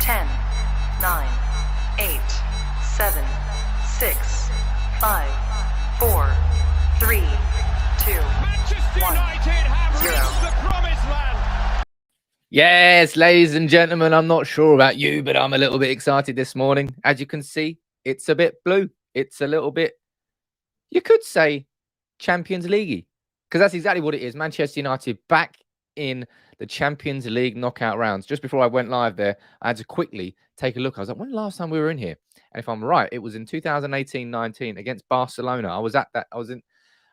10, 9, 8, 7, 6, 5, 4, 3, 2, Manchester 1, United have 0. reached the promised land. Yes, ladies and gentlemen, I'm not sure about you, but I'm a little bit excited this morning. As you can see, it's a bit blue. It's a little bit, you could say, Champions League-y, because that's exactly what it is. Manchester United back in the Champions League knockout rounds. Just before I went live there, I had to quickly take a look. I was like, when the last time we were in here? And if I'm right, it was in 2018-19 against Barcelona. I was at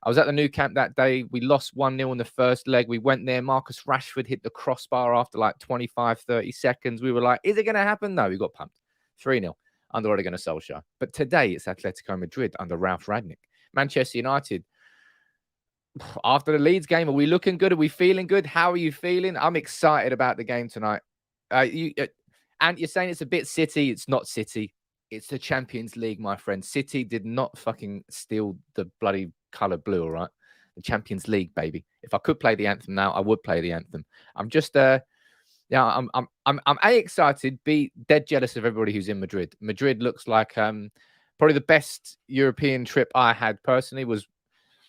the new camp that day. We lost 1-0 in the first leg. We went there. Marcus Rashford hit the crossbar after like 25, 30 seconds. We were like, is it going to happen? No, we got pumped. 3-0 under Ole Gunnar Solskjaer. But today it's Atletico Madrid under Ralf Rangnick. Manchester United, after the Leeds game, are we looking good? Are we feeling good? How are you feeling? I'm excited about the game tonight. And you're saying it's a bit City. It's not City. It's the Champions League, my friend. City did not fucking steal the bloody colour blue, all right? The Champions League, baby. If I could play the anthem now, I would play the anthem. I'm just I'm A, excited, B, dead jealous of everybody who's in Madrid. Madrid looks like probably the best European trip I had personally was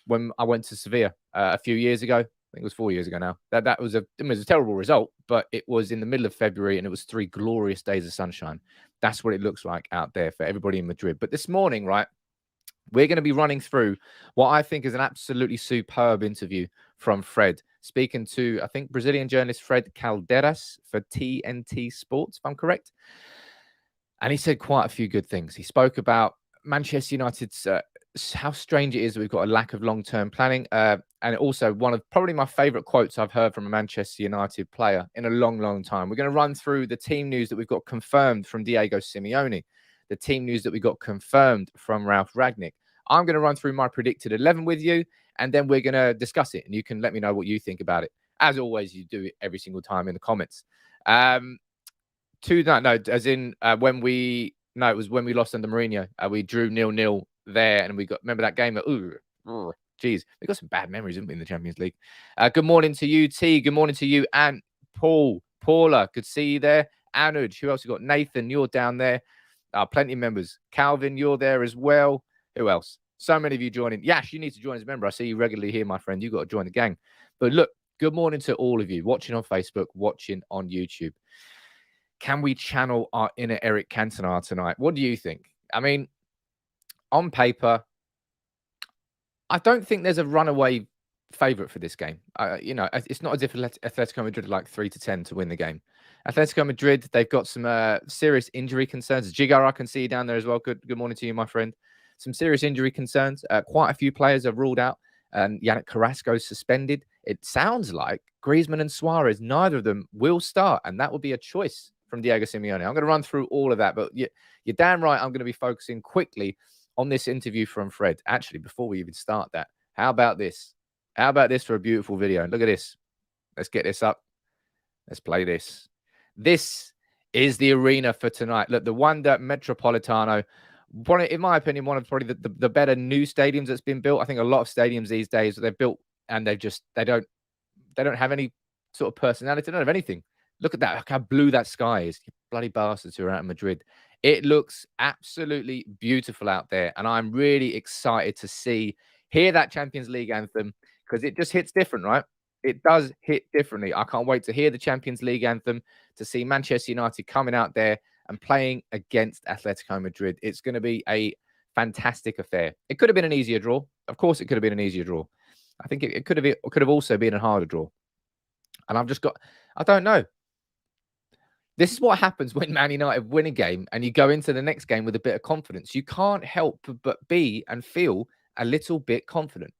when I went to Sevilla a few years ago. I think it was 4 years ago now. It was a terrible result, but it was in the middle of February and it was 3 glorious days of sunshine. That's what it looks like out there for everybody in Madrid. But this morning, right, we're going to be running through what I think is an absolutely superb interview from Fred, speaking to, I think, Brazilian journalist Fred Calderas for TNT Sports, if I'm correct. And he said quite a few good things. He spoke about Manchester United's how strange it is that we've got a lack of long-term planning. And also one of probably my favorite quotes I've heard from a Manchester United player in a long, long time. We're going to run through the team news that we've got confirmed from Diego Simeone, the team news that we got confirmed from Ralf Rangnick. I'm going to run through my predicted 11 with you, and then we're going to discuss it, and you can let me know what you think about it. As always, you do it every single time in the comments. It was when we lost under Mourinho. We drew 0-0 there, and we got, remember that game? Geez, we got some bad memories, haven't we, in the Champions League? Good morning to you, T. Good morning to you, and Paula. Good to see you there. Anuj, who else you got? Nathan, you're down there. Plenty of members. Calvin, you're there as well. Who else? So many of you joining. Yash, you need to join as a member. I see you regularly here, my friend. You've got to join the gang. But look, good morning to all of you watching on Facebook, watching on YouTube. Can we channel our inner Eric Cantona tonight? What do you think? I mean, on paper, I don't think there's a runaway favourite for this game. It's not as if Atletico Madrid are like 3-10 to win the game. Atletico Madrid, they've got some serious injury concerns. Jigar, I can see you down there as well. Good morning to you, my friend. Some serious injury concerns. Quite a few players are ruled out. Yannick Carrasco's suspended. It sounds like Griezmann and Suarez, neither of them will start, and that will be a choice from Diego Simeone. I'm going to run through all of that, but you're damn right I'm going to be focusing quickly on this interview from Fred. Actually, before we even start that, how about this? How about this for a beautiful video? Look at this. Let's get this up. Let's play this. This is the arena for tonight. Look, the Wanda Metropolitano, in my opinion, one of probably the better new stadiums that's been built. I think a lot of stadiums these days they've built and they don't have any sort of personality. They don't have anything. Look at that. Look how blue that sky is. You bloody bastards who are out in Madrid. It looks absolutely beautiful out there. And I'm really excited to hear that Champions League anthem because it just hits different, right? It does hit differently. I can't wait to hear the Champions League anthem, to see Manchester United coming out there and playing against Atletico Madrid. It's going to be a fantastic affair. It could have been an easier draw. Of course, it could have been an easier draw. I think it could have also been a harder draw. And I don't know. This is what happens when Man United win a game and you go into the next game with a bit of confidence. You can't help but be and feel a little bit confident.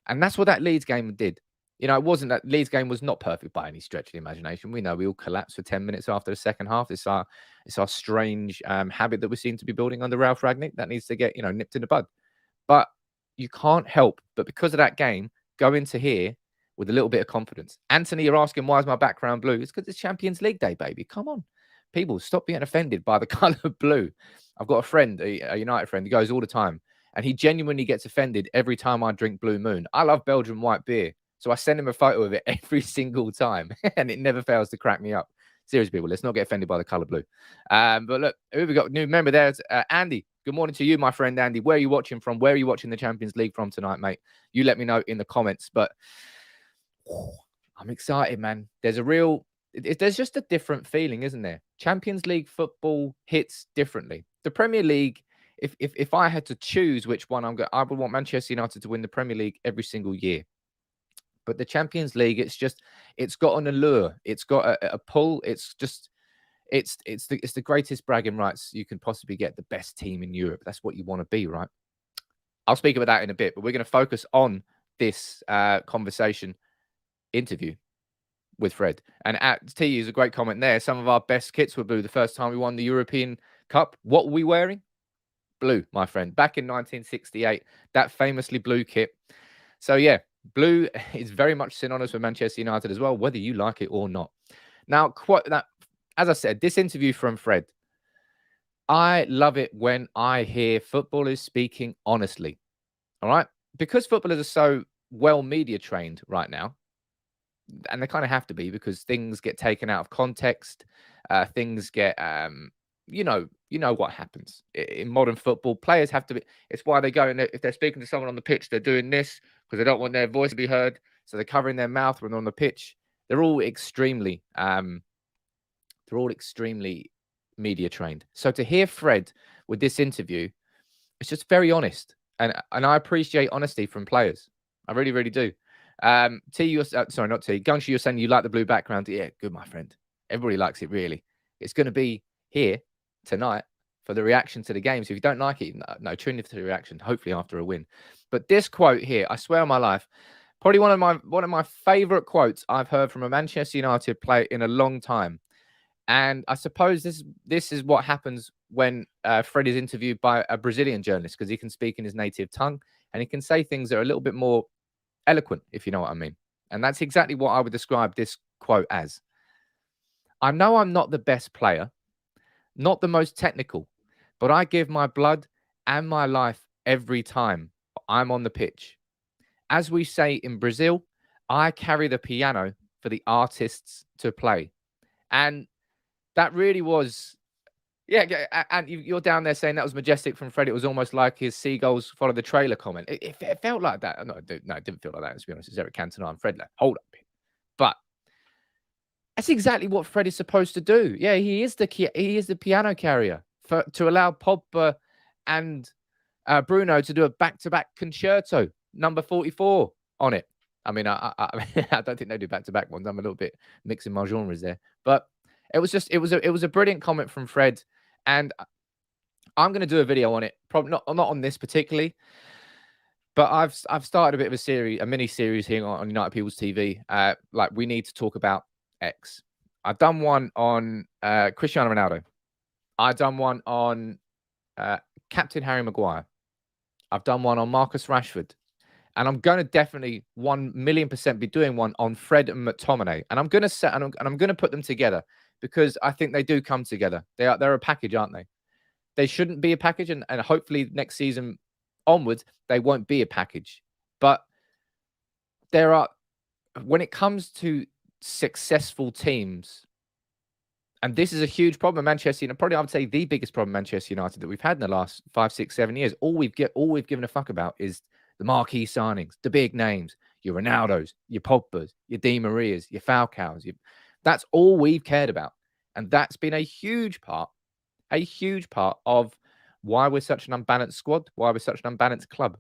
And that's what that Leeds game did. You know, it wasn't that Leeds game was not perfect by any stretch of the imagination. We know we all collapsed for 10 minutes after the second half. It's our strange habit that we seem to be building under Ralf Rangnick that needs to get, nipped in the bud. But you can't help but because of that game, go into here with a little bit of confidence. Anthony, you're asking, why is my background blue? It's because it's Champions League day, baby. Come on. People, stop being offended by the colour blue. I've got a friend, a United friend, who goes all the time, and he genuinely gets offended every time I drink Blue Moon. I love Belgian white beer, so I send him a photo of it every single time, and it never fails to crack me up. Serious people, let's not get offended by the color blue. But look, who have we got? New member there, Andy. Good morning to you, my friend Andy. Where are you watching from? Where are you watching the Champions League from tonight, mate? You let me know in the comments. But I'm excited, man. There's just a different feeling, isn't there? Champions League football hits differently. The Premier League, if I had to choose which one I would want Manchester United to win the Premier League every single year. But the Champions League, it's got an allure. It's got a pull. It's the greatest bragging rights you can possibly get. The best team in Europe. That's what you want to be, right? I'll speak about that in a bit. But we're going to focus on this conversation interview with Fred. And at T is a great comment there. Some of our best kits were blue the first time we won the European Cup. What were we wearing? Blue, my friend. Back in 1968, that famously blue kit. So yeah, blue is very much synonymous with Manchester United as well, whether you like it or not. Now, as I said, this interview from Fred, I love it when I hear footballers speaking honestly. All right? Because footballers are so well media trained right now, and they kind of have to be because things get taken out of context. Things get, you know what happens in modern football. Players have to be. It's why they go and if they're speaking to someone on the pitch, they're doing this because they don't want their voice to be heard. So they're covering their mouth when they're on the pitch. They're all extremely media trained. So to hear Fred with this interview, it's just very honest, and I appreciate honesty from players. I really, really do. T, sorry, not T. Gunshy, you're saying you like the blue background. Yeah, good, my friend. Everybody likes it, really. It's going to be here tonight for the reaction to the game. So if you don't like it, no, tune into the reaction, hopefully after a win. But this quote here, I swear on my life, probably one of my favorite quotes I've heard from a Manchester United player in a long time. And I suppose this is what happens when Fred is interviewed by a Brazilian journalist, because he can speak in his native tongue and he can say things that are a little bit more eloquent, if you know what I mean. And that's exactly what I would describe this quote as. I know I'm not the best player, not the most technical, but I give my blood and my life every time I'm on the pitch. As we say in Brazil, I carry the piano for the artists to play. And that really was, yeah, and you're down there saying that was majestic from Fred. It was almost like his seagulls follow the trailer comment. It felt like that. No, it didn't feel like that, to be honest. It's Eric Cantona and Fred. Like, hold up. But that's exactly what Fred is supposed to do. Yeah, he is the piano carrier to allow Pogba and Bruno to do a back-to-back concerto, number 44 on it. I mean, I don't think they do back-to-back ones. I'm a little bit mixing my genres there. But it was a brilliant comment from Fred, and I'm going to do a video on it. Probably not on this particularly, but I've started a bit of a mini series here on United People's TV. Like, we need to talk about X. I've done one on Cristiano Ronaldo. I've done one on Captain Harry Maguire. I've done one on Marcus Rashford. And I'm going to definitely 1,000,000% be doing one on Fred and McTominay. And I'm going to put them together because I think they do come together. They're a package, aren't they? They shouldn't be a package, and hopefully next season onwards they won't be a package. But when it comes to successful teams, and this is a huge problem Manchester United, probably I would say the biggest problem Manchester United that we've had in the last 5, 6, 7 years. All we've given a fuck about is the marquee signings, the big names, your Ronaldos, your Pogbas, your Di Marias, your Falcaos. That's all we've cared about. And that's been a huge part of why we're such an unbalanced squad, why we're such an unbalanced club.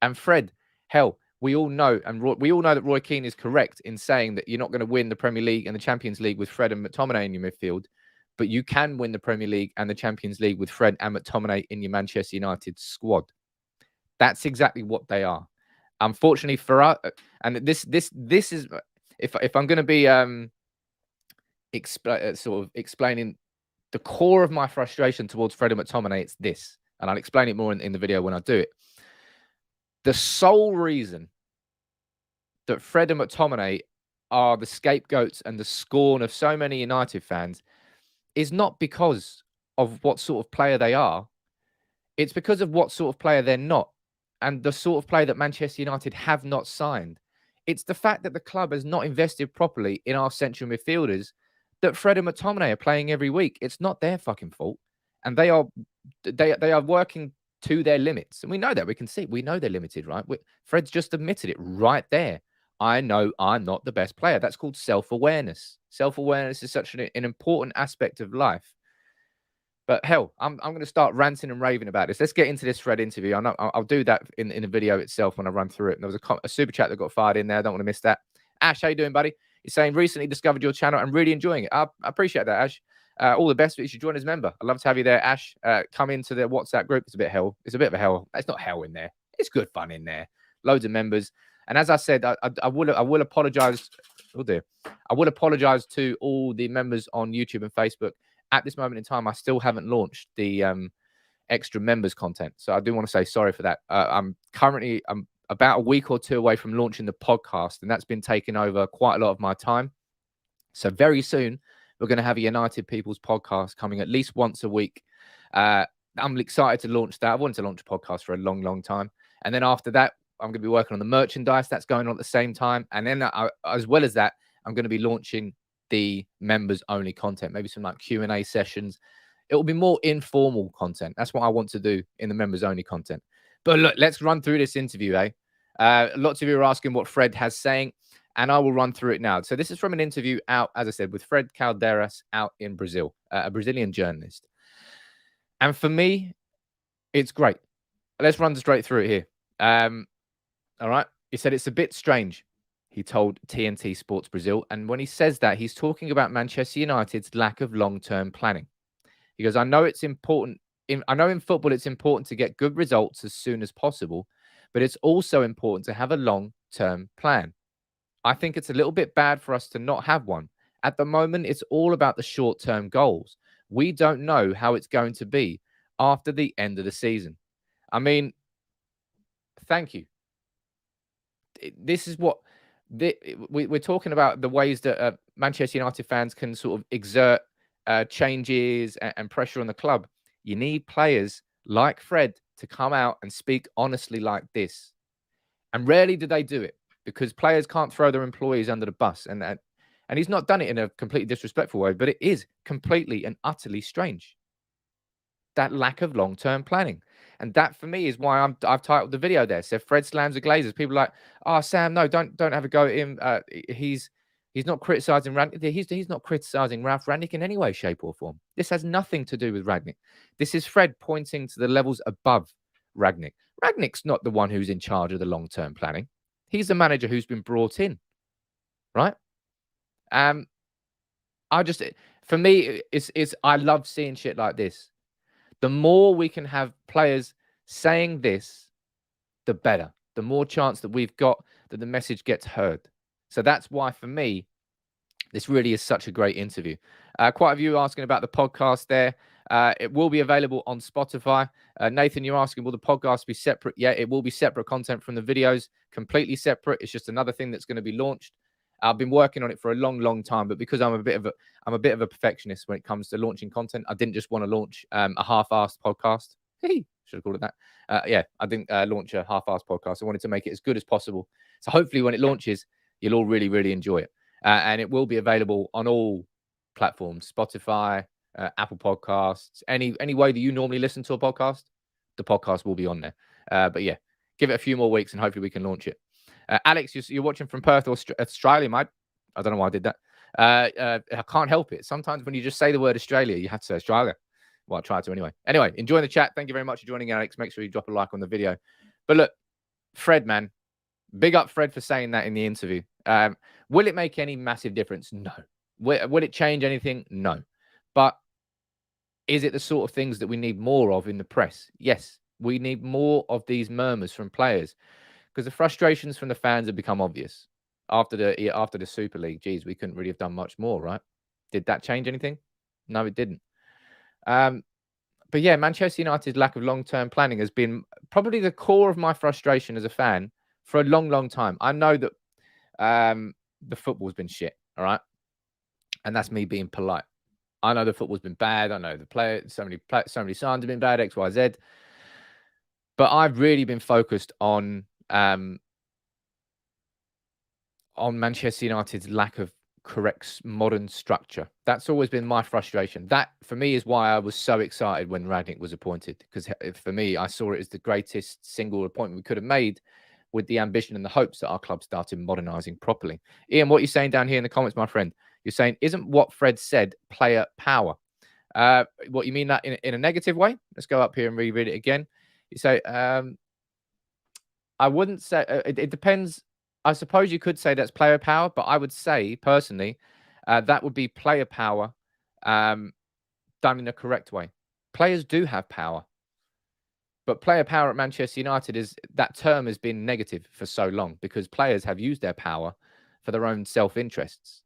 And Fred, hell, we all know that Roy Keane is correct in saying that you're not going to win the Premier League and the Champions League with Fred and McTominay in your midfield, but you can win the Premier League and the Champions League with Fred and McTominay in your Manchester United squad. That's exactly what they are. Unfortunately for us, and this is, if I'm going to be sort of explaining the core of my frustration towards Fred and McTominay, it's this, and I'll explain it more in the video when I do it. The sole reason that Fred and McTominay are the scapegoats and the scorn of so many United fans is not because of what sort of player they are. It's because of what sort of player they're not, and the sort of player that Manchester United have not signed. It's the fact that the club has not invested properly in our central midfielders that Fred and McTominay are playing every week. It's not their fucking fault. And they are working to their limits. And we know that. We can see. We know they're limited, right? Fred's just admitted it right there. I know I'm not the best player. That's called self-awareness. Self-awareness is such an important aspect of life. But hell, I'm going to start ranting and raving about this. Let's get into this Fred interview. I know I'll do that in the video itself when I run through it. And there was a super chat that got fired in there. I don't want to miss that. Ash, how you doing, buddy? He's saying, recently discovered your channel and really enjoying it. I appreciate that, Ash. All the best. You should join as a member. I'd love to have you there, Ash. Come into the WhatsApp group. It's a bit hell. It's a bit of a hell. It's not hell in there. It's good fun in there. Loads of members. And as I said, I will apologize. Oh dear. I will apologize to all the members on YouTube and Facebook. At this moment in time, I still haven't launched the extra members content. So I do want to say sorry for that. I'm about a week or two away from launching the podcast, and that's been taking over quite a lot of my time. So very soon, we're going to have a United People's podcast coming at least once a week. I'm excited to launch that. I wanted to launch a podcast for a long, long time. And then after that, I'm going to be working on the merchandise that's going on at the same time. And then as well as that, I'm going to be launching the members only content, maybe some like Q&A sessions. It will be more informal content. That's what I want to do in the members only content. But look, let's run through this interview, eh? Lots of you are asking what Fred has saying, and I will run through it now. So this is from an interview out, as I said, with Fred Calderas out in Brazil, a Brazilian journalist. And for me, it's great. Let's run straight through it here. All right. He said it's a bit strange, he told TNT Sports Brazil. And when he says that, he's talking about Manchester United's lack of long-term planning. He goes, I know it's important. I know in football it's important to get good results as soon as possible, but it's also important to have a long-term plan. I think it's a little bit bad for us to not have one. At the moment, it's all about the short-term goals. We don't know how it's going to be after the end of the season. I mean, thank you. This is what we're talking about, the ways that Manchester United fans can sort of exert changes and pressure on the club. You need players like Fred to come out and speak honestly like this. And rarely do they do it, because players can't throw their employees under the bus. And he's not done it in a completely disrespectful way, but it is completely and utterly strange. That lack of long-term planning. And that, for me, is why I've titled the video there. So Fred slams the Glazers. People are like, oh, Sam, no, don't have a go at him. He's not criticizing Rangnick. He's not criticizing Ralph Rangnick in any way, shape, or form. This has nothing to do with Rangnick. This is Fred pointing to the levels above Rangnick. Rangnick's not the one who's in charge of the long-term planning. He's the manager who's been brought in, right? For me, I love seeing shit like this. The more we can have players saying this, the better. The more chance that we've got that the message gets heard. So that's why, for me, this really is such a great interview. Quite a few asking about the podcast there. It will be available on Spotify. Nathan, you're asking, will the podcast be separate? Yeah, it will be separate content from the videos, completely separate. It's just another thing that's going to be launched. I've been working on it for a long, long time, but because I'm a bit of a perfectionist when it comes to launching content, I didn't just want to launch a half-assed podcast. Should have called it that. Yeah, I didn't launch a half-assed podcast. I wanted to make it as good as possible. So hopefully when it launches, you'll all really, really enjoy it. And it will be available on all platforms, Spotify, Apple Podcasts, any way that you normally listen to a podcast, the podcast will be on there. But yeah, give it a few more weeks and hopefully we can launch it. Alex, you're watching from Perth, Australia, mate. I don't know why I did that. I can't help it. Sometimes when you just say the word Australia, you have to say Australia. Well, I try to anyway. Anyway, enjoy the chat. Thank you very much for joining, Alex. Make sure you drop a like on the video. But look, Fred, man, big up Fred for saying that in the interview. Will it make any massive difference? No. Will it change anything? No. But is it the sort of things that we need more of in the press? Yes. We need more of these murmurs from players, because the frustrations from the fans have become obvious after the Super League. Geez, we couldn't really have done much more, right? Did that change anything? No, it didn't. But yeah, Manchester United's lack of long-term planning has been probably the core of my frustration as a fan for a long, long time. I know that the football's been shit, all right? And that's me being polite. I know the football's been bad. I know the players, so many signs have been bad, X, Y, Z. But I've really been focused on Manchester United's lack of correct modern structure. That's always been my frustration. That, for me, is why I was so excited when Rangnick was appointed, because for me, I saw it as the greatest single appointment we could have made, with the ambition and the hopes that our club started modernising properly. Ian, what you're saying down here in the comments, my friend, you're saying, isn't what Fred said player power? What you mean that in a negative way? Let's go up here and reread it again. You say, I wouldn't say, it depends. I suppose you could say that's player power, but I would say personally, that would be player power done in a correct way. Players do have power, but player power at Manchester United, that term has been negative for so long because players have used their power for their own self-interests,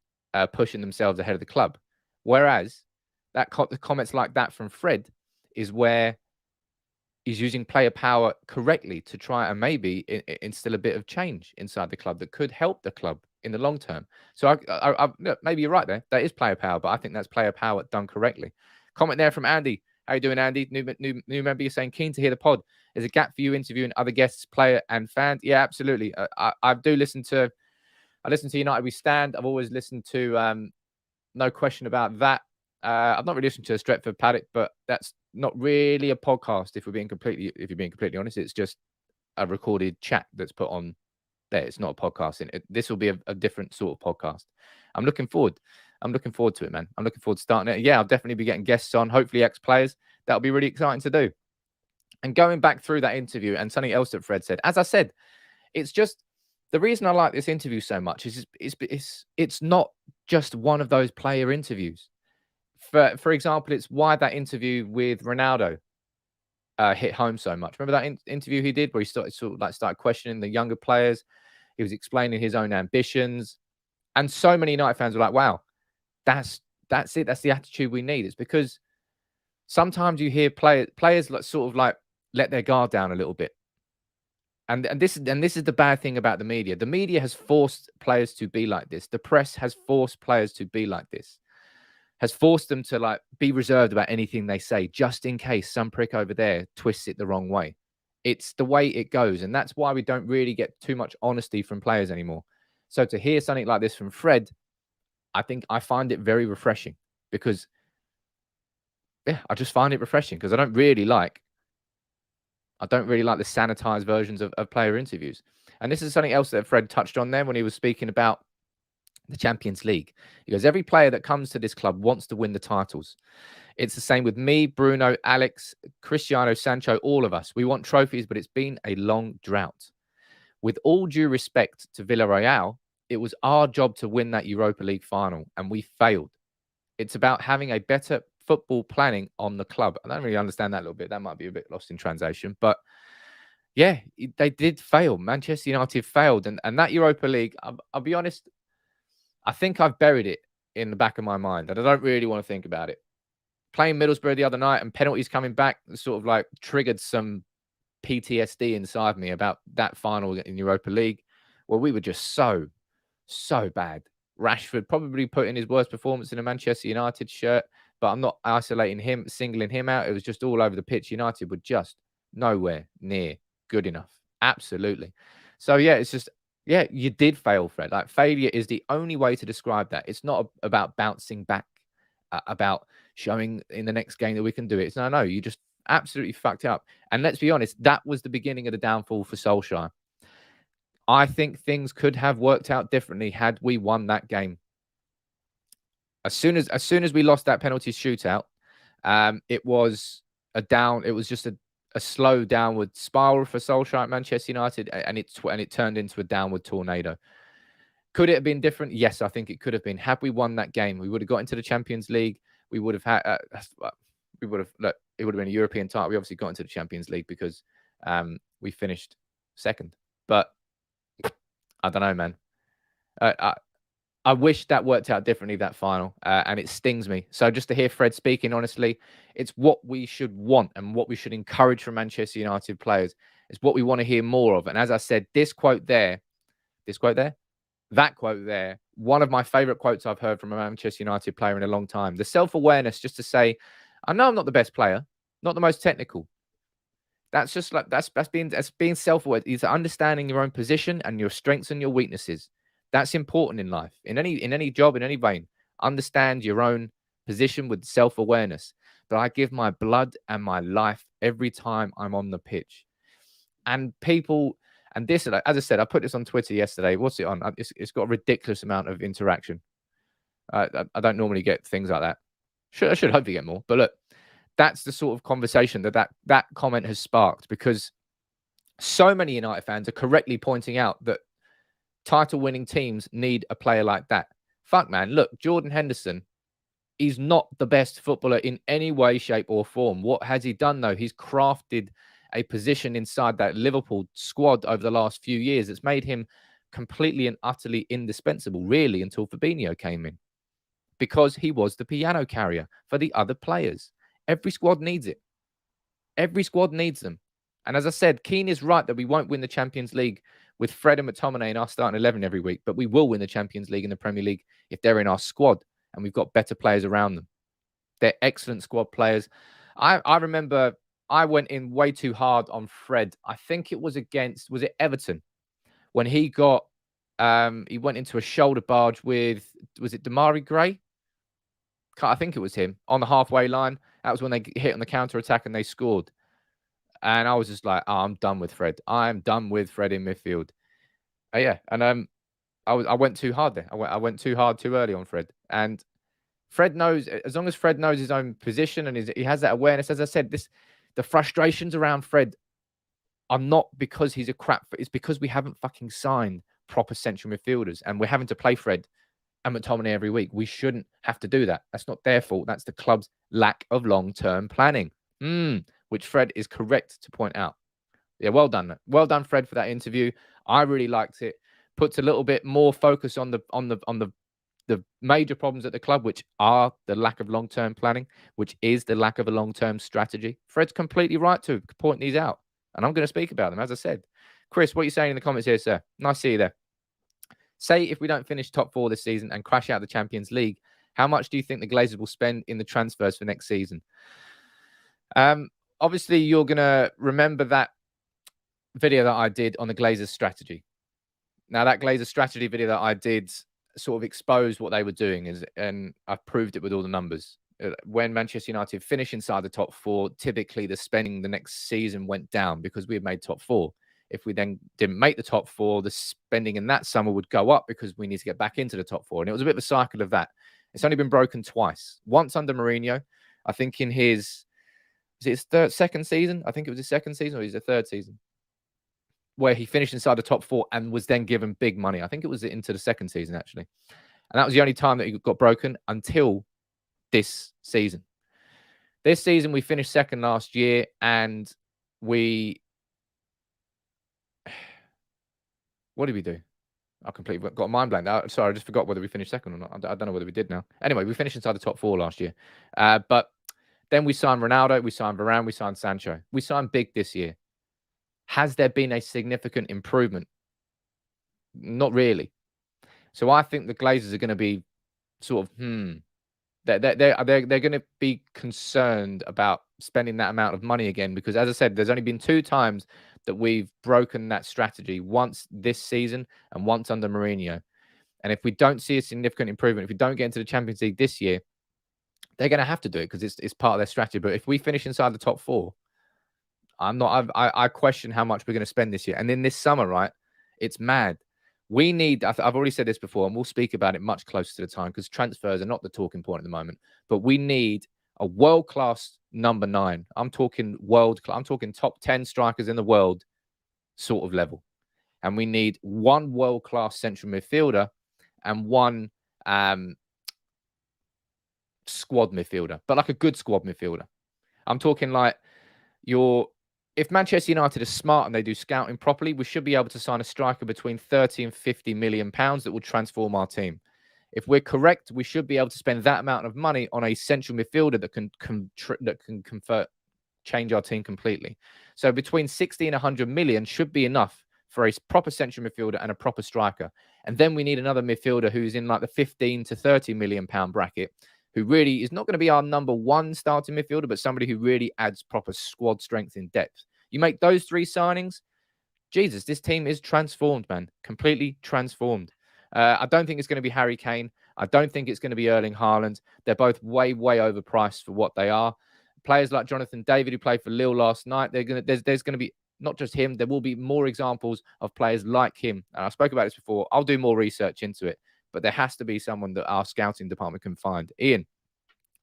pushing themselves ahead of the club. Whereas the comments like that from Fred is where he's using player power correctly to try and maybe instill a bit of change inside the club that could help the club in the long term. So maybe you're right there. That is player power, but I think that's player power done correctly. Comment there from Andy. How you doing, Andy? New member, you're saying keen to hear the pod. There's a gap for you interviewing other guests, player and fans. Yeah, absolutely. I listen to United We Stand. I've always listened to no question about that. I've not really listened to Stretford Paddock, but that's not really a podcast. If you're being completely honest, it's just a recorded chat that's put on there. It's not a podcast. This will be a different sort of podcast. I'm looking forward to it, man. I'm looking forward to starting it. Yeah, I'll definitely be getting guests on, hopefully ex-players. That'll be really exciting to do. And going back through that interview and something else that Fred said, as I said, it's just the reason I like this interview so much is it's not just one of those player interviews. For example, it's why that interview with Ronaldo hit home so much. Remember that interview he did where he started questioning the younger players. He was explaining his own ambitions, and so many United fans were like, "Wow, that's it. That's the attitude we need." It's because sometimes you hear players let their guard down a little bit, and this is the bad thing about the media. The media has forced players to be like this. The press has forced players to be like this. Has forced them to be reserved about anything they say, just in case some prick over there twists it the wrong way. It's the way it goes, and that's why we don't really get too much honesty from players anymore. So to hear something like this from Fred, I find it very refreshing because, I just find it refreshing because I don't really like the sanitized versions of player interviews. And this is something else that Fred touched on then when he was speaking about the Champions League. He goes, every player that comes to this club wants to win the titles. It's the same with me, Bruno, Alex, Cristiano, Sancho, all of us. We want trophies, but it's been a long drought. With all due respect to Villarreal, it was our job to win that Europa League final, and we failed. It's about having a better football planning on the club. I don't really understand that a little bit. That might be a bit lost in translation, but yeah, they did fail. Manchester United failed, and that Europa League, I'll be honest, I think I've buried it in the back of my mind, and I don't really want to think about it. Playing Middlesbrough the other night and penalties coming back sort of triggered some PTSD inside me about that final in Europa League, where we were just so bad. Rashford probably put in his worst performance in a Manchester United shirt, but I'm not singling him out. It was just all over the pitch. United were just nowhere near good enough. Absolutely. So yeah, it's just, yeah, you did fail, Fred. Failure is the only way to describe that. It's not about bouncing back, about showing in the next game that we can do it. It's no, you just absolutely fucked up. And let's be honest, that was the beginning of the downfall for Solskjaer. I think things could have worked out differently had we won that game. As soon as we lost that penalty shootout, it was just a slow downward spiral for Solskjaer at Manchester United, and it turned into a downward tornado. Could it have been different? Yes, I think it could have been. Had we won that game, we would have got into the Champions League. We would have had, it would have been a European title. We obviously got into the Champions League because we finished second. But I don't know, man. I wish that worked out differently, that final, and it stings me. So just to hear Fred speaking, honestly, it's what we should want and what we should encourage from Manchester United players. It's what we want to hear more of. And as I said, that quote there, one of my favorite quotes I've heard from a Manchester United player in a long time. The self-awareness just to say, I know I'm not the best player, not the most technical. That's just that's being self-aware. It's understanding your own position and your strengths and your weaknesses. That's important in life, in any job, in any vein. Understand your own position with self-awareness. But I give my blood and my life every time I'm on the pitch. And people, and this, as I said, I put this on Twitter yesterday. What's it on? It's got a ridiculous amount of interaction. I don't normally get things like that. I should hopefully get more. But look, that's the sort of conversation that comment has sparked, because so many United fans are correctly pointing out that title-winning teams need a player like that. Fuck, man. Look, Jordan Henderson, he's not the best footballer in any way, shape, or form. What has he done, though? He's crafted a position inside that Liverpool squad over the last few years that's made him completely and utterly indispensable, really, until Fabinho came in, because he was the piano carrier for the other players. Every squad needs it. Every squad needs them. And as I said, Keane is right that we won't win the Champions League with Fred and McTominay in our starting 11 every week, but we will win the Champions League and the Premier League if they're in our squad and we've got better players around them. They're excellent squad players. I remember I went in way too hard on Fred. I think it was was it Everton? When he went into a shoulder barge with, was it Damari Gray? I think it was him, on the halfway line. That was when they hit on the counter-attack and they scored. And I was just like, oh, I'm done with Fred. I'm done with Fred in midfield. Yeah, and I went too hard there. I went too hard too early on Fred. And Fred knows, as long as Fred knows his own position and he has that awareness, as I said, the frustrations around Fred are not because he's a crap. It's because we haven't fucking signed proper central midfielders and we're having to play Fred and McTominay every week. We shouldn't have to do that. That's not their fault. That's the club's lack of long-term planning, which Fred is correct to point out. Yeah, well done. Well done, Fred, for that interview. I really liked it. Puts a little bit more focus on the major problems at the club, which are the lack of long-term planning, which is the lack of a long-term strategy. Fred's completely right to point these out, and I'm going to speak about them, as I said. Chris, what are you saying in the comments here, sir? Nice to see you there. Say if we don't finish top 4 this season and crash out the Champions League, how much do you think the Glazers will spend in the transfers for next season? Obviously, you're going to remember that video that I did on the Glazers strategy. Now, that Glazers strategy video that I did sort of exposed what they were doing, and I've proved it with all the numbers. When Manchester United finish inside the top 4, typically the spending the next season went down because we had made top 4. If we then didn't make the top 4, the spending in that summer would go up because we need to get back into the top 4. And it was a bit of a cycle of that. It's only been broken twice. Once under Mourinho, I think in his second season? I think it was his second season, or his third season, where he finished inside the top 4 and was then given big money. I think it was into the second season, actually. And that was the only time that he got broken until this season. This season, we finished second last year, and we... What did we do? I completely got a mind blank. Sorry, I just forgot whether we finished second or not. I don't know whether we did now. Anyway, we finished inside the top 4 last year. But then we signed Ronaldo, we signed Varane, we signed Sancho. We signed big this year. Has there been a significant improvement? Not really. So I think the Glazers are going to be sort of, they're going to be concerned about spending that amount of money again, because, as I said, there's only been 2 times that we've broken that strategy, once this season and once under Mourinho. And if we don't see a significant improvement, if we don't get into the Champions League this year, they're going to have to do it because it's part of their strategy. But if we finish inside the top 4, I question how much we're going to spend this year. And then this summer, right, it's mad. We need, I've already said this before, and we'll speak about it much closer to the time because transfers are not the talking point at the moment. But we need a world-class number 9. I'm talking world-class. I'm talking top 10 strikers in the world sort of level. And we need one world-class central midfielder and one squad midfielder, but like a good squad midfielder. I'm talking like if Manchester United are smart and they do scouting properly, we should be able to sign a striker between 30 and 50 million pounds that will transform our team. If we're correct, we should be able to spend that amount of money on a central midfielder that can change our team completely. So between 60 and 100 million should be enough for a proper central midfielder and a proper striker. And then we need another midfielder who's in like the 15 to 30 million pound bracket, who really is not going to be our number 1 starting midfielder, but somebody who really adds proper squad strength in depth. You make those 3 signings, Jesus, this team is transformed, man. Completely transformed. I don't think it's going to be Harry Kane. I don't think it's going to be Erling Haaland. They're both way, way overpriced for what they are. Players like Jonathan David, who played for Lille last night, there's going to be not just him. There will be more examples of players like him. And I spoke about this before. I'll do more research into it. But there has to be someone that our scouting department can find. Ian,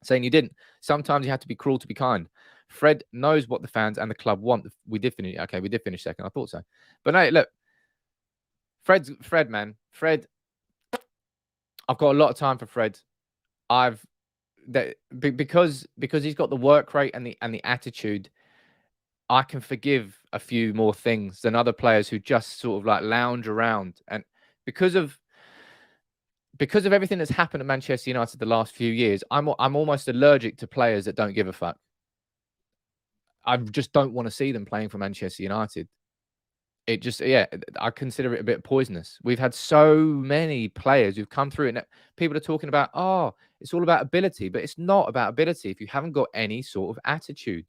saying you didn't. Sometimes you have to be cruel to be kind. Fred knows what the fans and the club want. We did finish. Okay, we did finish second. I thought so. But no, look. Fred, man. Fred, I've got a lot of time for Fred. Because he's got the work rate and the attitude, I can forgive a few more things than other players who just sort of like lounge around. And because of everything that's happened at Manchester United the last few years, I'm almost allergic to players that don't give a fuck. I just don't want to see them playing for Manchester United. It just, yeah, I consider it a bit poisonous. We've had so many players who've come through and people are talking about, oh, it's all about ability, but it's not about ability if you haven't got any sort of attitude.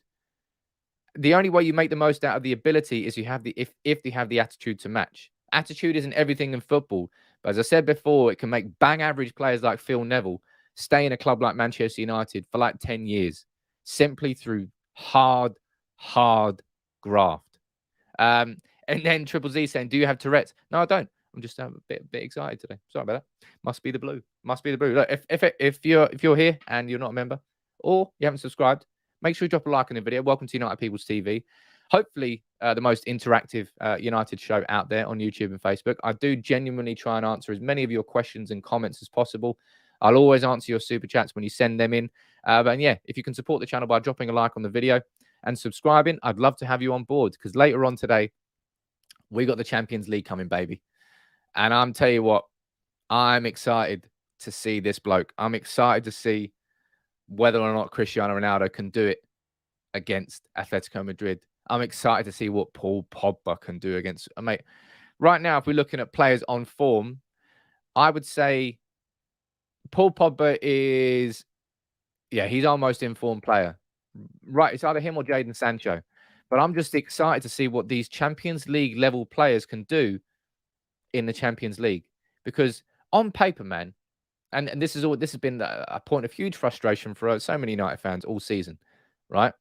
The only way you make the most out of the ability is if you have the attitude to match. Attitude isn't everything in football, but as I said before, it can make bang average players like Phil Neville stay in a club like Manchester United for like 10 years simply through hard graft. And then Triple Z saying, "Do you have Tourette's?" No, I don't. I'm just a bit excited today. Sorry about that. Must be the blue. Must be the blue. Look, if you're here and you're not a member or you haven't subscribed, make sure you drop a like on the video. Welcome to United People's TV. Hopefully, the most interactive United show out there on YouTube and Facebook. I do genuinely try and answer as many of your questions and comments as possible. I'll always answer your super chats when you send them in. But yeah, if you can support the channel by dropping a like on the video and subscribing, I'd love to have you on board because later on today, we got the Champions League coming, baby. And I'm tell you what, I'm excited to see this bloke. I'm excited to see whether or not Cristiano Ronaldo can do it against Atletico Madrid. I'm excited to see what Paul Pogba can do against, mate. Right now, if we're looking at players on form, I would say Paul Pogba is, yeah, he's our most informed player. Right, it's either him or Jadon Sancho. But I'm just excited to see what these Champions League level players can do in the Champions League. Because on paper, man, and this has been a point of huge frustration for so many United fans all season, right?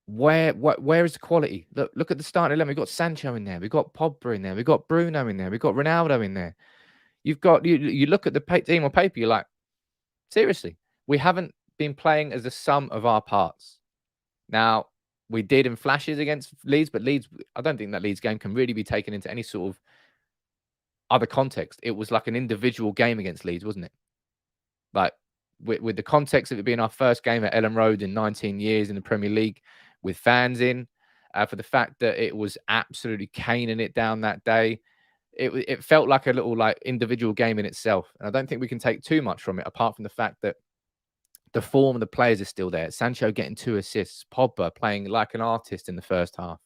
Where is the quality? Look at the starting 11. We've got Sancho in there. We've got Pogba in there. We've got Bruno in there. We've got Ronaldo in there. You've got you look at the team on paper. You're like, seriously, we haven't been playing as a sum of our parts. Now, we did in flashes against Leeds, but Leeds, I don't think that Leeds game can really be taken into any sort of other context. It was like an individual game against Leeds, wasn't it? Like with the context of it being our first game at Ellen Road in 19 years in the Premier League, with fans in, for the fact that it was absolutely caning it down that day. It felt like a little like individual game in itself. And I don't think we can take too much from it, apart from the fact that the form of the players is still there. Sancho getting 2 assists, Pogba playing like an artist in the first half.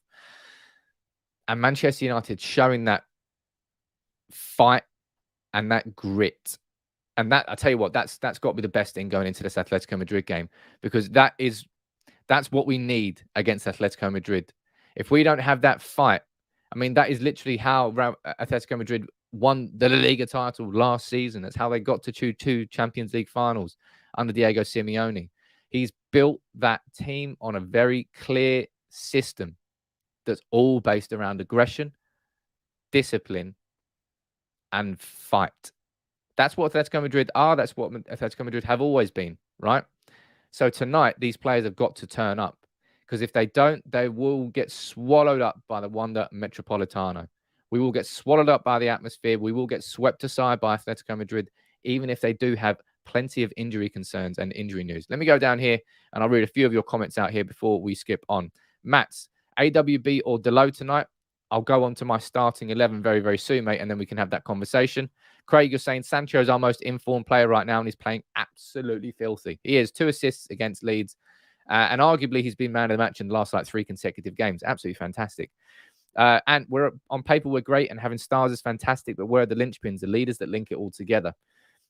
And Manchester United showing that fight and that grit. And that, I tell you what, that's got to be the best thing going into this Atletico Madrid game, because that's what we need against Atletico Madrid. If we don't have that fight, I mean, that is literally how Atletico Madrid won the La Liga title last season. That's how they got to 2 Champions League finals under Diego Simeone. He's built that team on a very clear system that's all based around aggression, discipline, and fight. That's what Atletico Madrid are. That's what Atletico Madrid have always been, right? So tonight, these players have got to turn up, because if they don't, they will get swallowed up by the Wanda Metropolitano. We will get swallowed up by the atmosphere. We will get swept aside by Atletico Madrid, even if they do have plenty of injury concerns and injury news. Let me go down here and I'll read a few of your comments out here before we skip on. Mats, AWB or Delo tonight? I'll go on to my starting 11 very, very soon, mate, and then we can have that conversation. Craig, you're saying Sancho is our most informed player right now, and he's playing absolutely filthy. He has 2 assists against Leeds, and arguably he's been man of the match in the last 3 consecutive games. Absolutely fantastic. And on paper, we're great, and having stars is fantastic, but where are the linchpins, the leaders that link it all together?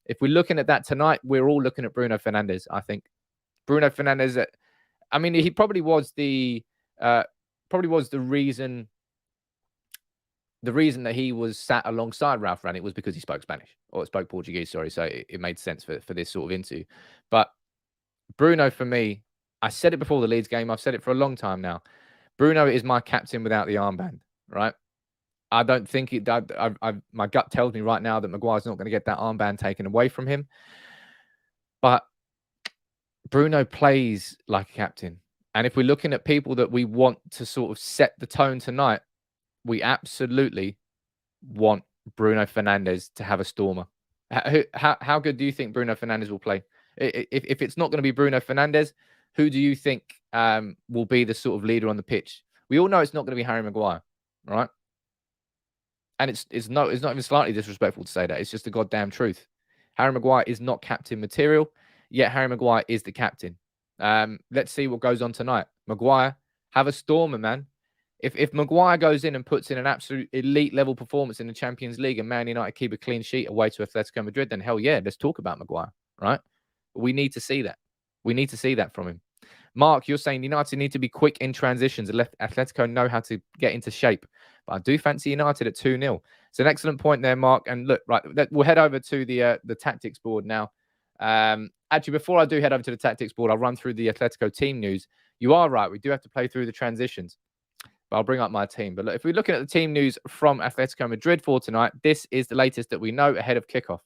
If we're looking at that tonight, we're all looking at Bruno Fernandes, I think. Bruno Fernandes, I mean, he probably was the reason the reason that he was sat alongside Ralph Rangnick was because he spoke Spanish or spoke Portuguese. Sorry, so it made sense for this sort of interview. But Bruno, for me, I said it before the Leeds game. I've said it for a long time now. Bruno is my captain without the armband, right? I don't think it. My gut tells me right now that Maguire's not going to get that armband taken away from him. But Bruno plays like a captain. And if we're looking at people that we want to sort of set the tone tonight, we absolutely want Bruno Fernandes to have a stormer. How good do you think Bruno Fernandes will play? If it's not going to be Bruno Fernandes, who do you think will be the sort of leader on the pitch? We all know it's not going to be Harry Maguire, right? And it's not even slightly disrespectful to say that. It's just the goddamn truth. Harry Maguire is not captain material, yet Harry Maguire is the captain. Let's see what goes on tonight. Maguire, have a stormer, man. If Maguire goes in and puts in an absolute elite level performance in the Champions League and Man United keep a clean sheet away to Atletico Madrid, then hell yeah, let's talk about Maguire, right? But we need to see that. We need to see that from him. Mark, you're saying United need to be quick in transitions. Atletico know how to get into shape. But I do fancy United at 2-0. It's an excellent point there, Mark. And look, right, we'll head over to the tactics board now. Actually, before I do head over to the tactics board, I'll run through the Atletico team news. You are right. We do have to play through the transitions. But I'll bring up my team. But look, if we're looking at the team news from Atletico Madrid for tonight, this is the latest that we know ahead of kickoff.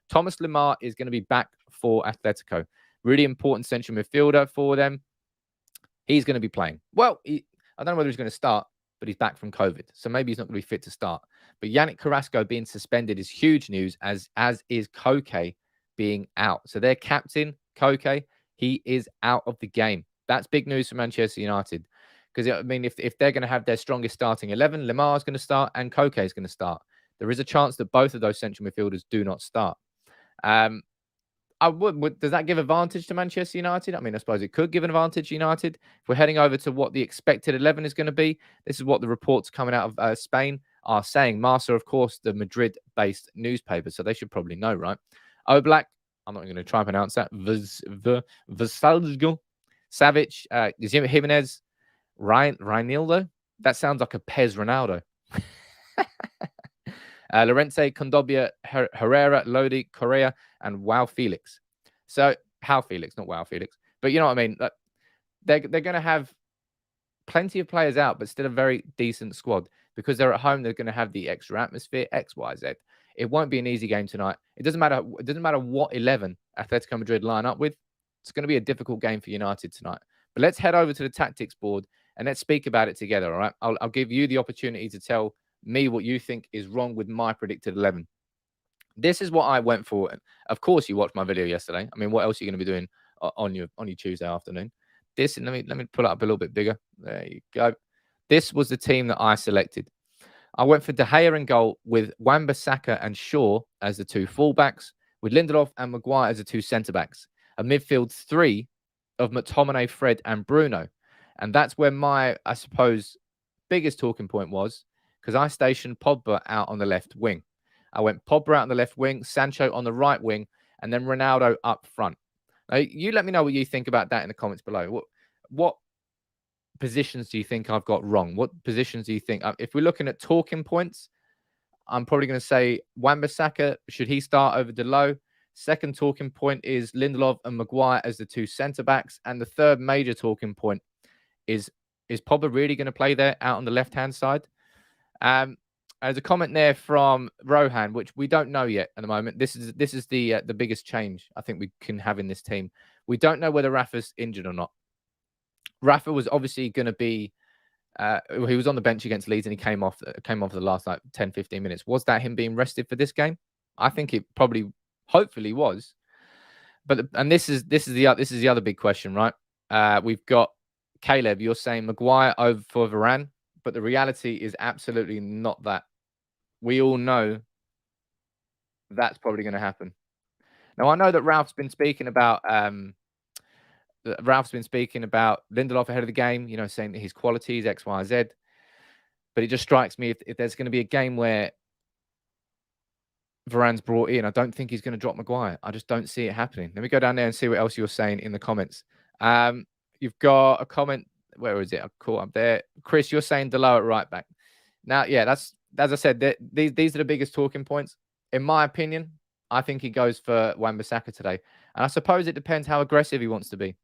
Thomas Lemar is going to be back for Atletico. Really important central midfielder for them. He's going to be playing. Well, I don't know whether he's going to start, but he's back from COVID. So maybe he's not going to be fit to start. But Yannick Carrasco being suspended is huge news, as is Koke being out. So their captain, Koke, he is out of the game. That's big news for Manchester United. Because, I mean, if they're going to have their strongest starting 11, Lemar is going to start and Koke is going to start. There is a chance that both of those central midfielders do not start. Does that give advantage to Manchester United? I mean, I suppose it could give an advantage to United. If we're heading over to what the expected 11 is going to be, this is what the reports coming out of Spain are saying. Marca, of course, the Madrid-based newspaper, so they should probably know, right? Oblak, I'm not going to try and pronounce that. Vasalgo, Savic, Jimenez, Reinildo. That sounds like a Pez Ronaldo. Llorente, Condobia, Herrera, Lodi, Correa, and Wow Felix. So, How Felix, not Wow Felix. But you know what I mean? They're going to have plenty of players out, but still a very decent squad. Because they're at home, they're going to have the extra atmosphere, X, Y, Z. It won't be an easy game tonight. It doesn't matter what 11 Atletico Madrid line up with. It's going to be a difficult game for United tonight. But let's head over to the tactics board and let's speak about it together, all right? I'll give you the opportunity to tell me what you think is wrong with my predicted 11. This is what I went for. And of course, you watched my video yesterday. I mean, what else are you going to be doing on your Tuesday afternoon? Let me pull it up a little bit bigger. There you go. This was the team that I selected. I went for De Gea in goal with Wan-Bissaka and Shaw as the two fullbacks, with Lindelof and Maguire as the two centre-backs. A midfield three of McTominay, Fred, and Bruno. And that's where my, I suppose, biggest talking point was, because I stationed Pogba out on the left wing. I went Pogba out on the left wing, Sancho on the right wing, and then Ronaldo up front. Now, you let me know what you think about that in the comments below. What positions do you think I've got wrong? What positions do you think? If we're looking at talking points, I'm probably going to say Wan-Bissaka, should he start over Delo? Second talking point is Lindelof and Maguire as the two centre-backs. And the third major talking point is Pogba really going to play there out on the left-hand side? There's a comment there from Rohan, which we don't know yet at the moment. This is the biggest change I think we can have in this team. We don't know whether Rafa's injured or not. Rafa was obviously going to be. He was on the bench against Leeds and he came off the last 10-15 minutes. Was that him being rested for this game? I think it probably, hopefully, was. But this is the other big question, right? We've got Caleb. You're saying Maguire over for Varane, but the reality is absolutely not that. We all know that's probably going to happen. Now I know that Ralph's been speaking about Lindelof ahead of the game, you know, saying that his qualities, X, Y, Z. But it just strikes me if there's going to be a game where Varane's brought in, I don't think he's going to drop Maguire. I just don't see it happening. Let me go down there and see what else you're saying in the comments. You've got a comment. Where is it? I caught up there. Chris, you're saying Delo at right back. Now, yeah, that's as I said, these are the biggest talking points. In my opinion, I think he goes for Wan-Bissaka today. And I suppose it depends how aggressive he wants to be.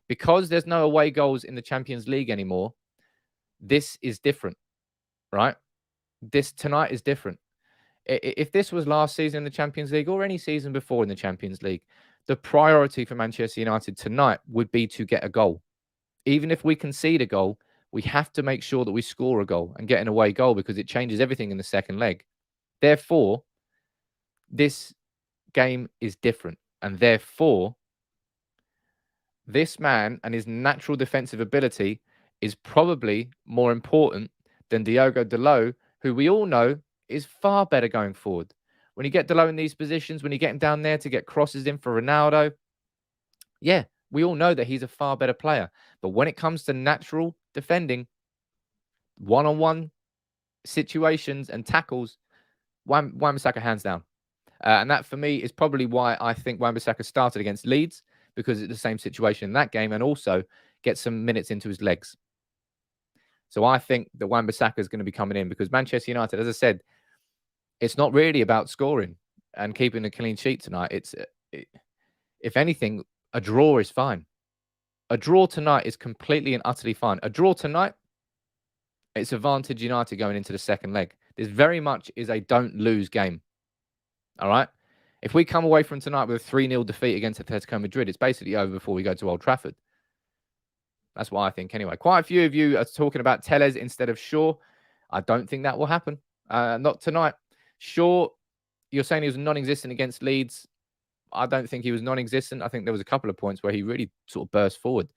Because there's no away goals in the Champions League anymore, this is different, right? This tonight is different. If this was last season in the Champions League or any season before in the Champions League, the priority for Manchester United tonight would be to get a goal. Even if we concede a goal, we have to make sure that we score a goal and get an away goal because it changes everything in the second leg. Therefore, this game is different. And therefore, this man and his natural defensive ability is probably more important than Diogo Dalot, who we all know is far better going forward. When you get Dalot in these positions, when you get him down there to get crosses in for Ronaldo, yeah, we all know that he's a far better player. But when it comes to natural defending, one-on-one situations and tackles, Wan-Bissaka hands down. And that, for me, is probably why I think Wan-Bissaka started against Leeds, because it's the same situation in that game and also get some minutes into his legs. So I think that Wan-Bissaka is going to be coming in because Manchester United, as I said, it's not really about scoring and keeping a clean sheet tonight. If anything, a draw is fine. A draw tonight is completely and utterly fine. A draw tonight, it's advantage United going into the second leg. This very much is a don't lose game. All right? If we come away from tonight with a 3-0 defeat against Atletico Madrid, it's basically over before we go to Old Trafford. That's what I think anyway. Quite a few of you are talking about Telles instead of Shaw. I don't think that will happen. Not tonight. Shaw, you're saying he was non-existent against Leeds. I don't think he was non-existent. I think there was a couple of points where he really sort of burst forward.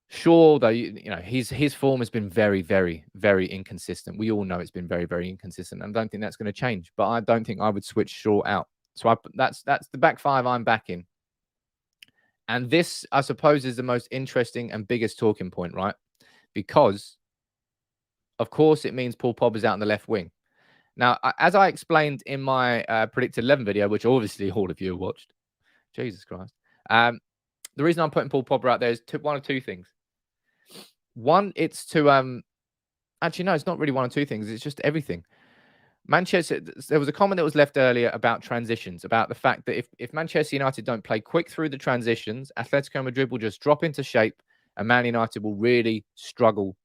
Shaw, though, you know, his form has been very, very, very inconsistent. We all know it's been very, very inconsistent. And I don't think that's going to change. But I don't think I would switch Shaw out. So that's the back five I'm backing. And this, I suppose, is the most interesting and biggest talking point, right? Because, of course, it means Paul Pogba is out on the left wing. Now, as I explained in my Predicted 11 video, which obviously all of you have watched, Jesus Christ, the reason I'm putting Paul Pogba out there is one of two things. One, it's to actually no, it's not really one or two things. It's just everything. Manchester. There was a comment that was left earlier about transitions, about the fact that if Manchester United don't play quick through the transitions, Atletico Madrid will just drop into shape, and Man United will really struggle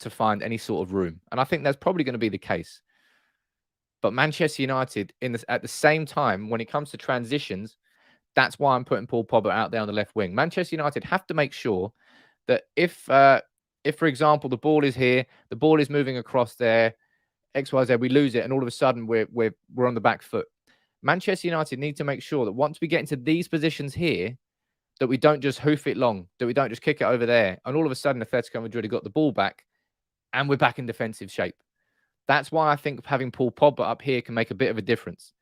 to find any sort of room. And I think that's probably going to be the case. But Manchester United, at the same time, when it comes to transitions, that's why I'm putting Paul Pogba out there on the left wing. Manchester United have to make sure that if, for example, the ball is here, the ball is moving across there, XYZ, we lose it, and all of a sudden we're on the back foot. Manchester United need to make sure that once we get into these positions here, that we don't just hoof it long, that we don't just kick it over there, and all of a sudden Atletico Madrid have got the ball back, and we're back in defensive shape. That's why I think having Paul Pogba up here can make a bit of a difference.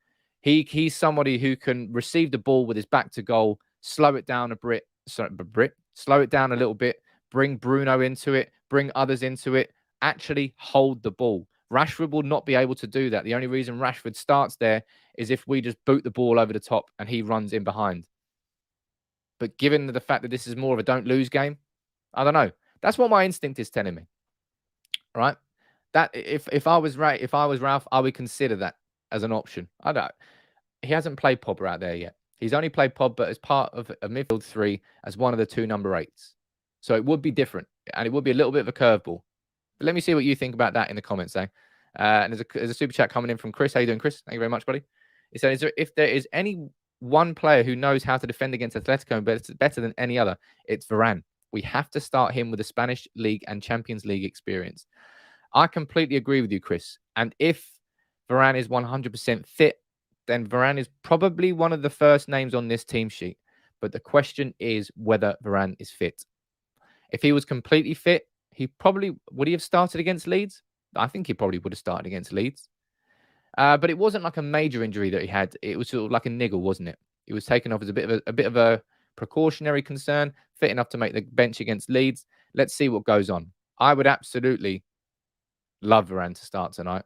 He's somebody who can receive the ball with his back to goal, slow it down slow it down a little bit, bring Bruno into it, bring others into it, actually hold the ball. Rashford will not be able to do that. The only reason Rashford starts there is if we just boot the ball over the top and he runs in behind. But given the fact that this is more of a don't lose game, I don't know. That's what my instinct is telling me. Right? That if I was Ralph, I would consider that as an option. I don't. He hasn't played Pogba out there yet. He's only played Pogba as part of a midfield three as one of the two number 8s. So it would be different, and it would be a little bit of a curveball. But let me see what you think about that in the comments, eh? And there's a super chat coming in from Chris. How you doing, Chris? Thank you very much, buddy. He said, if there is any one player who knows how to defend against Atletico better than any other, it's Varane. We have to start him with the Spanish League and Champions League experience. I completely agree with you, Chris. And if Varane is 100% fit, then Varane is probably one of the first names on this team sheet. But the question is whether Varane is fit. If he was completely fit, would he have started against Leeds? I think he probably would have started against Leeds. But it wasn't like a major injury that he had. It was sort of like a niggle, wasn't it? He was taken off as a bit of a precautionary concern, fit enough to make the bench against Leeds. Let's see what goes on. I would absolutely love Varane to start tonight,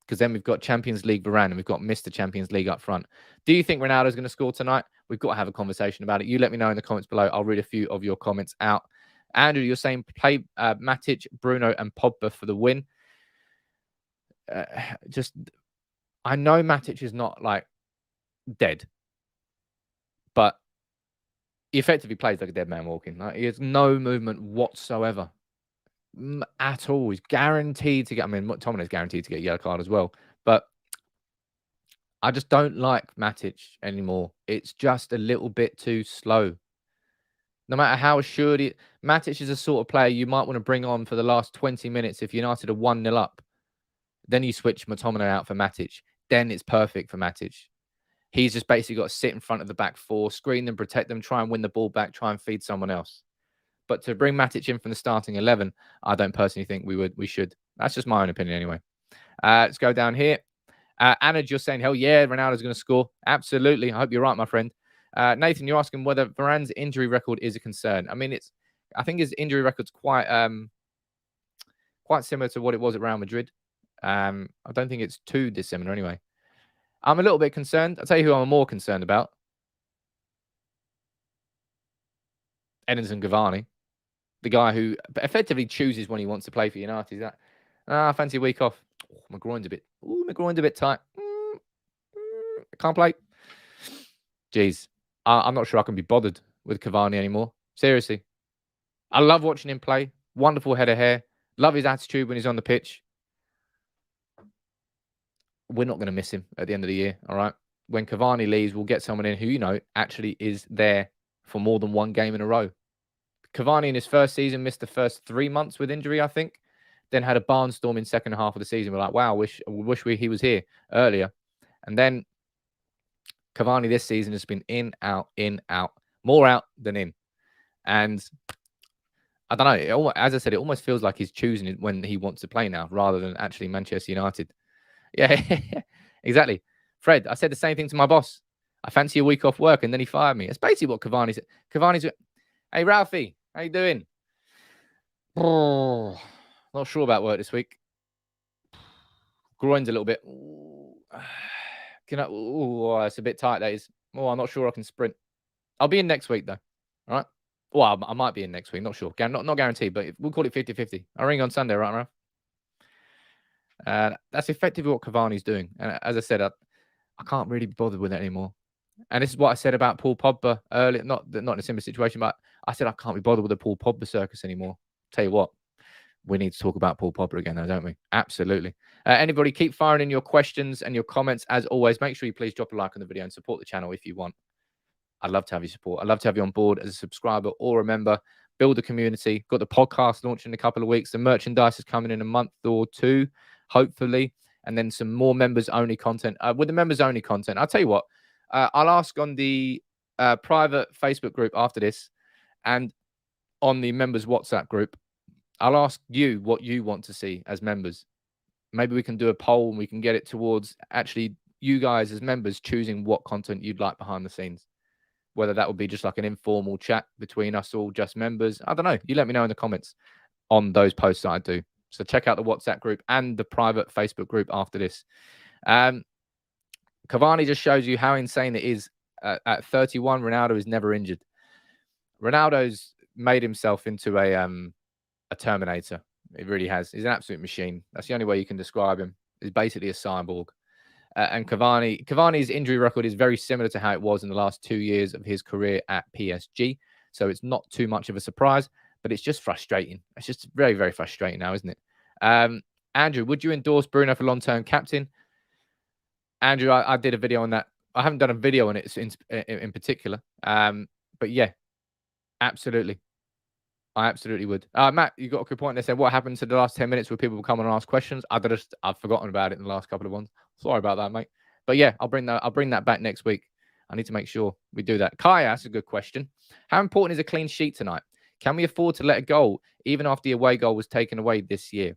because then we've got Champions League Varane and we've got Mr. Champions League up front. Do you think Ronaldo's going to score tonight? We've got to have a conversation about it. You let me know in the comments below. I'll read a few of your comments out. Andrew, you're saying play Matic, Bruno, and Pogba for the win. I know Matic is not like dead, but he effectively plays like a dead man walking. Like, he has no movement whatsoever at all. He's guaranteed to get. I mean, McTominay's guaranteed to get a yellow card as well, but I just don't like Matic anymore. It's just a little bit too slow. No matter how assured it, Matic is a sort of player you might want to bring on for the last 20 minutes if United are 1-0 up. Then you switch McTominay out for Matic. Then it's perfect for Matic. He's just basically got to sit in front of the back four, screen them, protect them, try and win the ball back, try and feed someone else. But to bring Matic in from the starting 11, I don't personally think we should. That's just my own opinion anyway. Let's go down here. Anna, you're saying, hell yeah, Ronaldo's going to score. Absolutely. I hope you're right, my friend. Nathan, you're asking whether Varane's injury record is a concern. I mean, I think his injury record's quite similar to what it was at Real Madrid. I don't think it's too dissimilar anyway. I'm a little bit concerned. I'll tell you who I'm more concerned about. Henderson Cavani, the guy who effectively chooses when he wants to play for United. I fancy a week off. Oh, my groin's a bit tight. I can't play. Jeez. I'm not sure I can be bothered with Cavani anymore. Seriously. I love watching him play. Wonderful head of hair. Love his attitude when he's on the pitch. We're not going to miss him at the end of the year, all right? When Cavani leaves, we'll get someone in who, actually is there for more than one game in a row. Cavani in his first season missed the first 3 months with injury, I think. Then had a barnstorm in second half of the season. We're like, wow, wish he was here earlier. And then Cavani this season has been in, out. More out than in. And I don't know. As I said, it almost feels like he's choosing it when he wants to play now rather than actually Manchester United. Yeah, exactly. Fred, I said the same thing to my boss. I fancy a week off work, and then he fired me. That's basically what Cavani said. Cavani's, hey, Ralphie, how you doing? Oh, not sure about work this week. Groin's a little bit. It's a bit tight, that is. Oh, I'm not sure I can sprint. I'll be in next week, though. All right? Well, I might be in next week. Not sure. Not guaranteed, but we'll call it 50-50. I'll ring on Sunday, right, Ralph? That's effectively what Cavani's doing. And as I said, I can't really be bothered with it anymore. And this is what I said about Paul Pogba earlier. Not in a similar situation, but I said I can't be bothered with the Paul Pogba circus anymore. Tell you what, we need to talk about Paul Pogba again, though, don't we? Absolutely. Anybody, keep firing in your questions and your comments. As always, make sure you please drop a like on the video and support the channel if you want. I'd love to have your support. I'd love to have you on board as a subscriber or a member. Build a community. Got the podcast launching in a couple of weeks. The merchandise is coming in a month or two, hopefully. And then some more members-only content. With the members-only content, I'll tell you what. I'll ask on the private Facebook group after this and on the members WhatsApp group. I'll ask you what you want to see as members. Maybe we can do a poll and we can get it towards actually you guys as members choosing what content you'd like behind the scenes. Whether that would be just like an informal chat between us all, just members. I don't know. You let me know in the comments on those posts that I do. So check out the WhatsApp group and the private Facebook group after this. Cavani just shows you how insane it is. At 31, Ronaldo is never injured. Ronaldo's made himself into a Terminator. It really has. He's an absolute machine. That's the only way you can describe him. He's basically a cyborg. And Cavani's injury record is very similar to how it was in the last 2 years of his career at PSG. So it's not too much of a surprise, but it's just frustrating. It's just very, very frustrating now, isn't it? Andrew, would you endorse Bruno for long-term captain? Andrew, I did a video on that. I haven't done a video on it in particular. But yeah, absolutely. I absolutely would. Matt, you got a good point. They said, what happened to the last 10 minutes where people will come and ask questions? I've forgotten about it in the last couple of ones. Sorry about that, mate. But yeah, I'll bring that back next week. I need to make sure we do that. Kaya, that's a good question. How important is a clean sheet tonight? Can we afford to let a goal even after the away goal was taken away this year?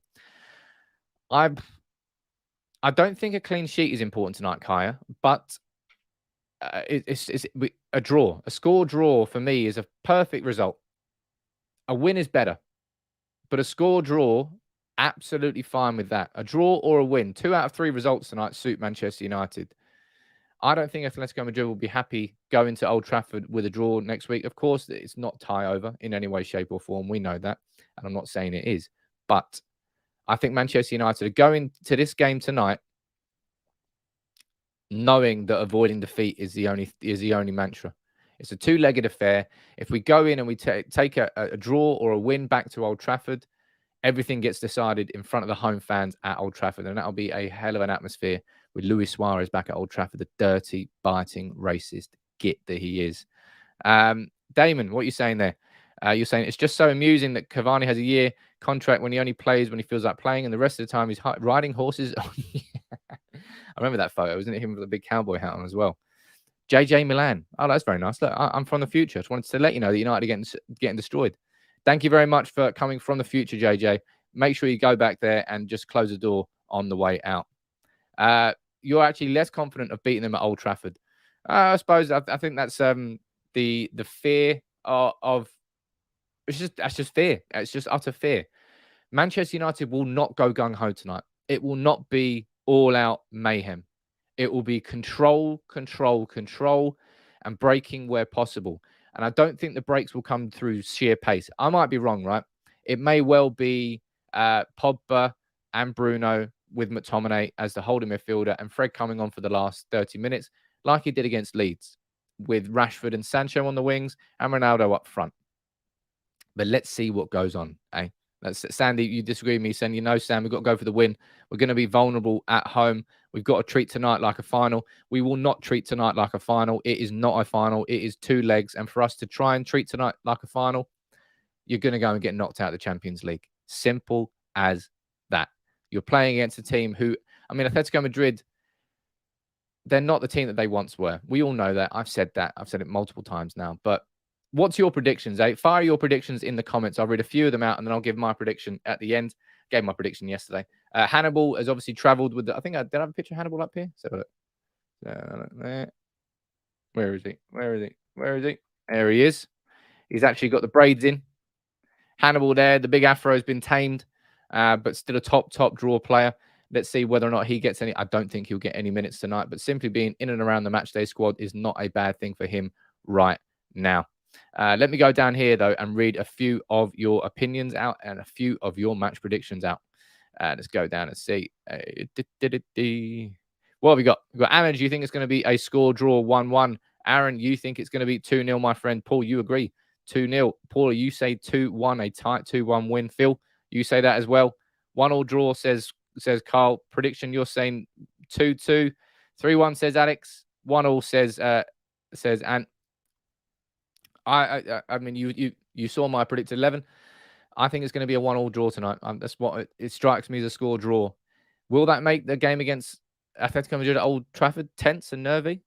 I don't think a clean sheet is important tonight, Kaya, but it's a draw. A score draw for me is a perfect result. A win is better, but a score draw, absolutely fine with that. A draw or a win, 2 out of 3 results tonight suit Manchester United. I don't think Atletico Madrid will be happy going to Old Trafford with a draw next week. Of course, it's not tie over in any way, shape, or form. We know that. And I'm not saying it is. But I think Manchester United are going to this game tonight knowing that avoiding defeat is the only mantra. It's a two-legged affair. If we go in and we take a draw or a win back to Old Trafford, everything gets decided in front of the home fans at Old Trafford. And that'll be a hell of an atmosphere with Luis Suarez back at Old Trafford, the dirty, biting, racist git that he is. Damon, what are you saying there? You're saying it's just so amusing that Cavani has a year contract when he only plays when he feels like playing, and the rest of the time he's riding horses. I remember that photo, wasn't it? Him with a big cowboy hat on as well. JJ Milan. Oh, that's very nice. Look, I'm from the future. I just wanted to let you know that United are getting destroyed. Thank you very much for coming from the future, JJ. Make sure you go back there and just close the door on the way out. You're actually less confident of beating them at Old Trafford. I suppose I think that's the fear of that's just fear. It's just utter fear. Manchester United will not go gung-ho tonight. It will not be all-out mayhem. It will be control, and breaking where possible. And I don't think the breaks will come through sheer pace. I might be wrong, right? It may well be Pogba and Bruno with McTominay as the holding midfielder and Fred coming on for the last 30 minutes, like he did against Leeds, with Rashford and Sancho on the wings and Ronaldo up front. But let's see what goes on, eh? Sandy, you disagree with me, saying, Sam, we've got to go for the win. We're going to be vulnerable at home. We've got to treat tonight like a final. We will not treat tonight like a final. It is not a final. It is two legs. And for us to try and treat tonight like a final, you're going to go and get knocked out of the Champions League. Simple as that. You're playing against a team who, Atletico Madrid, they're not the team that they once were. We all know that. I've said that. I've said it multiple times now. But what's your predictions, eh? Fire your predictions in the comments. I'll read a few of them out and then I'll give my prediction at the end. Gave my prediction yesterday. Hannibal has obviously travelled with I think I did have a picture of Hannibal up here. So where is he? There he is. He's actually got the braids in. Hannibal there. The big afro has been tamed, but still a top draw player. Let's see whether or not he gets any. I don't think he'll get any minutes tonight, but simply being in and around the matchday squad is not a bad thing for him right now. Let me go down here, though, and read a few of your opinions out and a few of your match predictions out. Let's go down and see. What have we got? We've got Ahmed. You think it's going to be a score draw 1-1. Aaron, you think it's going to be 2-0, my friend. Paul, you agree. 2-0. Paul, you say 2-1, a tight 2-1 win. Phil, you say that as well. 1-1 draw, says Carl. Prediction, you're saying 2-2. 3-1, says Alex. 1-1 says Ant. You saw my predicted 11. I think it's going to be a 1-1 draw tonight. That's what it strikes me as a score draw. Will that make the game against Atletico Madrid at Old Trafford tense and nervy?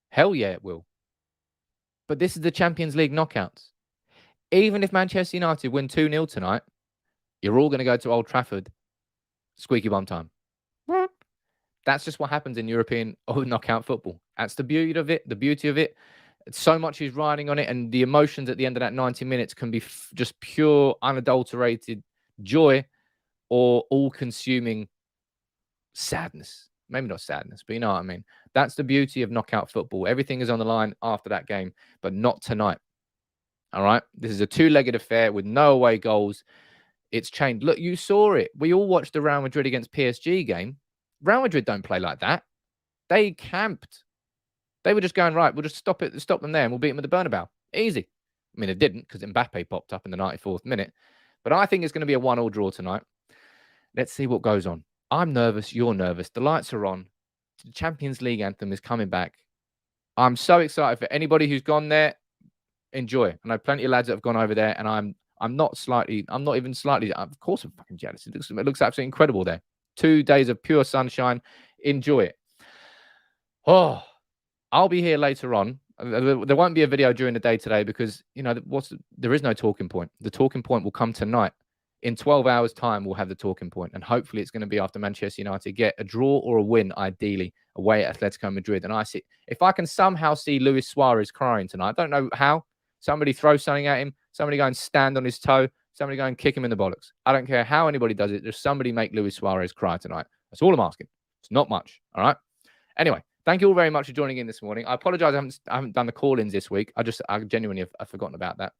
Hell yeah, it will. But this is the Champions League knockouts. Even if Manchester United win 2-0 tonight, you're all going to go to Old Trafford squeaky bum time. That's just what happens in European knockout football. That's the beauty of it. So much is riding on it, and the emotions at the end of that 90 minutes can be just pure, unadulterated joy or all-consuming sadness. Maybe not sadness, but you know what I mean. That's the beauty of knockout football. Everything is on the line after that game, but not tonight. All right? This is a two-legged affair with no away goals. It's changed. Look, you saw it. We all watched the Real Madrid against PSG game. Real Madrid don't play like that. They camped. They were just going, right, we'll just stop them there and we'll beat them at the Bernabeu. Easy. It didn't because Mbappe popped up in the 94th minute. But I think it's going to be a 1-1 draw tonight. Let's see what goes on. I'm nervous. You're nervous. The lights are on. The Champions League anthem is coming back. I'm so excited for anybody who's gone there. Enjoy. I know plenty of lads that have gone over there, and I'm not even slightly, of course I'm fucking jealous. It looks absolutely incredible there. 2 days of pure sunshine. Enjoy it. Oh, I'll be here later on. There won't be a video during the day today because, there is no talking point. The talking point will come tonight. In 12 hours' time, we'll have the talking point. And hopefully it's going to be after Manchester United get a draw or a win, ideally, away at Atletico Madrid. And if I can somehow see Luis Suarez crying tonight, I don't know how. Somebody throw something at him. Somebody go and stand on his toe. Somebody go and kick him in the bollocks. I don't care how anybody does it. Just somebody make Luis Suarez cry tonight. That's all I'm asking. It's not much. All right? Anyway, Thank you all very much for joining in this morning. I apologize, I haven't done the call-ins this week. I genuinely have forgotten about that.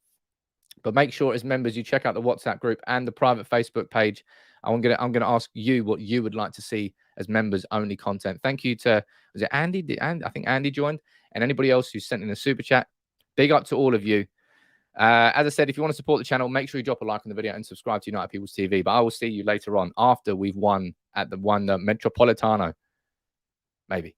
But make sure as members you check out the WhatsApp group and the private Facebook page. I'm gonna ask you what you would like to see as members only content. Thank you to, was it Andy? I think Andy joined, and anybody else who sent in a super chat. Big up to all of you. As I said, if you want to support the channel, make sure you drop a like on the video and subscribe to United People's TV. But I will see you later on after we've won at the Metropolitano. Maybe.